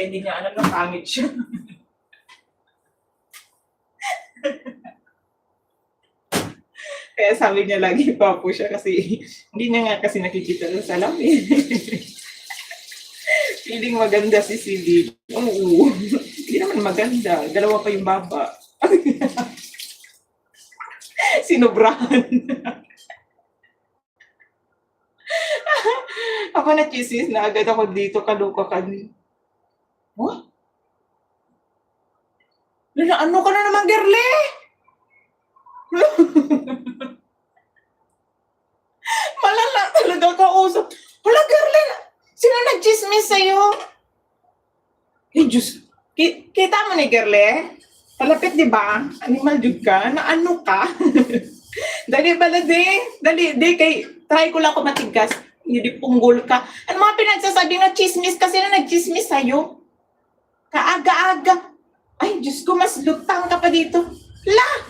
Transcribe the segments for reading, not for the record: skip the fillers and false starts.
Kaya hindi niya alam na pangit siya. Kaya sabi niya lagi pa po siya kasi hindi niya nga kasi nakikita sa salamin. Feeling maganda si Cindy. Oo. Hindi naman maganda. Dalawa pa yung baba. Sinobrahan. Ako na chismis na agad ako dito. Kaluka ka ni. What? Ano ka na naman, girly? Malala talaga kausap. Wala, girly. Sino nag-chismis sa'yo? Eh, Diyos. Kita mo ni girly? Palapit, di ba? Animal jud ka? Na ano ka? Dali pala, Dali, try ko lang ako matigas. Hindi punggol ka. Ano mga pinagsasabi na chismis kasi na nag-chismis sa'yo? Kaaga-aga. Ay, Diyos ko, mas lutang ka pa dito. La!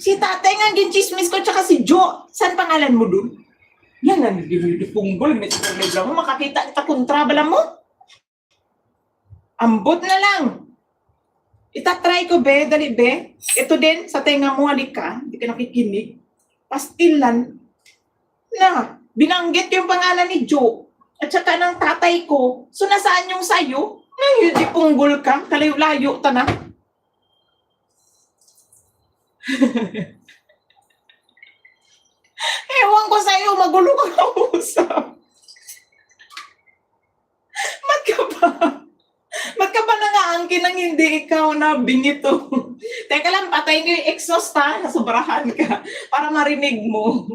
Si tatay nga gin-chismis ko, tsaka si Jo. Saan pangalan mo dun? Yan, hindi punggol. May mo, makakita kita kontrabala mo. Ambot na lang. Itatry ko, be. Dali, be. Ito din, sa tenga mo, halika. Hindi ka nakikinig. Pastilan. Na, binanggit yung pangalan ni Jo. At saka ng tatay ko. So, nasaan yung sayo? Ngayon, di punggol ka. Kalayo-layo ta na. Ewan ko sa'yo, magulo ka kausap. Ba't ka ba nangaangkin ng hindi ikaw na binito? Teka lang, patayin ko yung exhaust ha, nasubrahan ka, para marinig mo.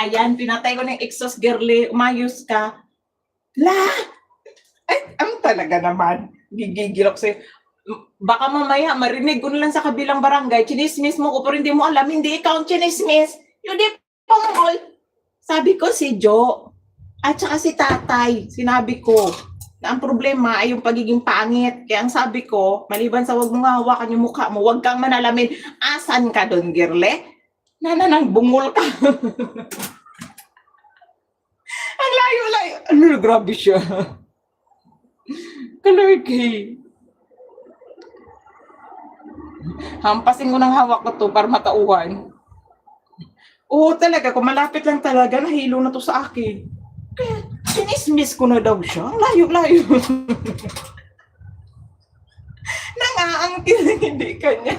Ayan, pinatay ko ng exhaust, girly, umayos ka. La! Ay, talaga naman, gigigil ako sa'yo. Baka mamaya, marinig ko na lang sa kabilang barangay, chinismis mo ko, pero hindi mo alam, hindi ikaw ang chinismis. Yung di punggol. Sabi ko si Jo. At saka si tatay, sinabi ko na ang problema ay yung pagiging pangit. Kaya ang sabi ko, maliban sa wag mong hawakan yung mukha mo, wag kang manalamin. Asan ka doon, girle? Nananang bungol ka. Ang layo-layo. Ano, grabe siya. Kalorky. Hampasin ko ng hawak ko to para matauhan. Oo, talaga. Kung malapit lang talaga, nahilo na to sa akin. Kaya, sinismiss ko na daw siya. Layo-layo. Nangaangkin, hindi ka niya.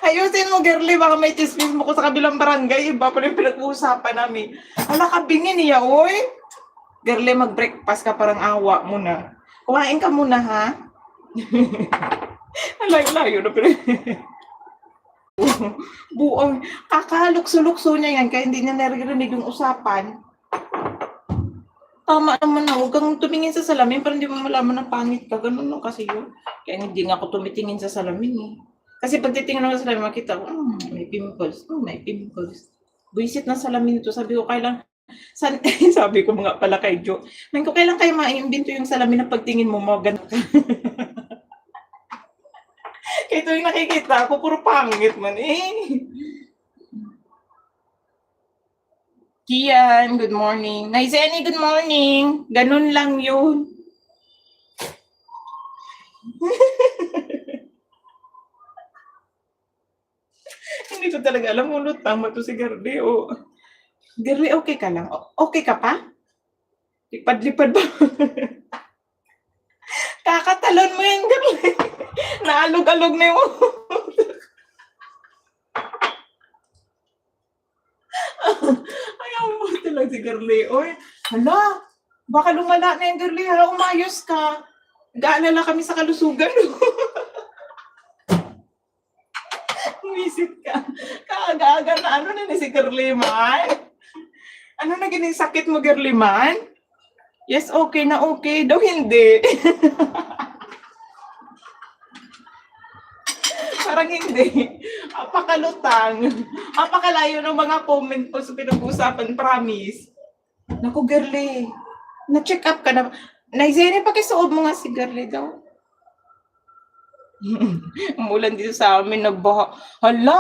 Ayusin mo, girly. Baka may chismis mo ko sa kabilang barangay. Iba pa rin pinag-uusapan namin. Ala ka, bingin niya, oy. Girly, mag-breakfast ka, parang awa mo na. Kumain ka muna, ha? Layo-layo na pinag... Buong kakalukso-lukso niya yan kaya hindi niya narinig yung usapan. Tama naman na, huwag kang tumingin sa salamin para hindi mo malaman na pangit ka. Ganun no, kasi yun. Kaya hindi nga ako tumitingin sa salamin eh. Kasi pag titingin ako sa salamin, makita ko, may pimples. May pimples. Buisit na salamin ito. Sabi ko, kailan, sabi ko mga pala kay Jo, ko kailan kayo maimbento yung salamin na pagtingin mo, ganun ka. Kaya ito yung nakikita ko, puro pangit man eh. Kian, good morning. Naiseni, good morning. Ganun lang yun. Hindi ko talaga alam mo, tama to si Gardy. Oh. Gardy, okay ka lang? Okay ka pa? Lipad-lipad ba? Kakatalon mo yung Gardy. Naalog-alog na yung ayaw mo talaga si Garly. Oy, hala, baka lumala na yung Garly. Hala, umayos ka. Gaalala kami sa kalusugan. Umisit ka. Kaaga-aga na ano na si Garly man? Ano na gining sakit mo, Garly man? Yes, okay na okay. Daw hindi. Parang hindi. Apakalutang. Apakalayo ng mga comment po sa pinag-uusapan, promise. Naku, Garly. Na-check up ka na. Naisene pa kisuod mo nga si Garly daw. Umulan dito sa amin, nagbaha. Hala!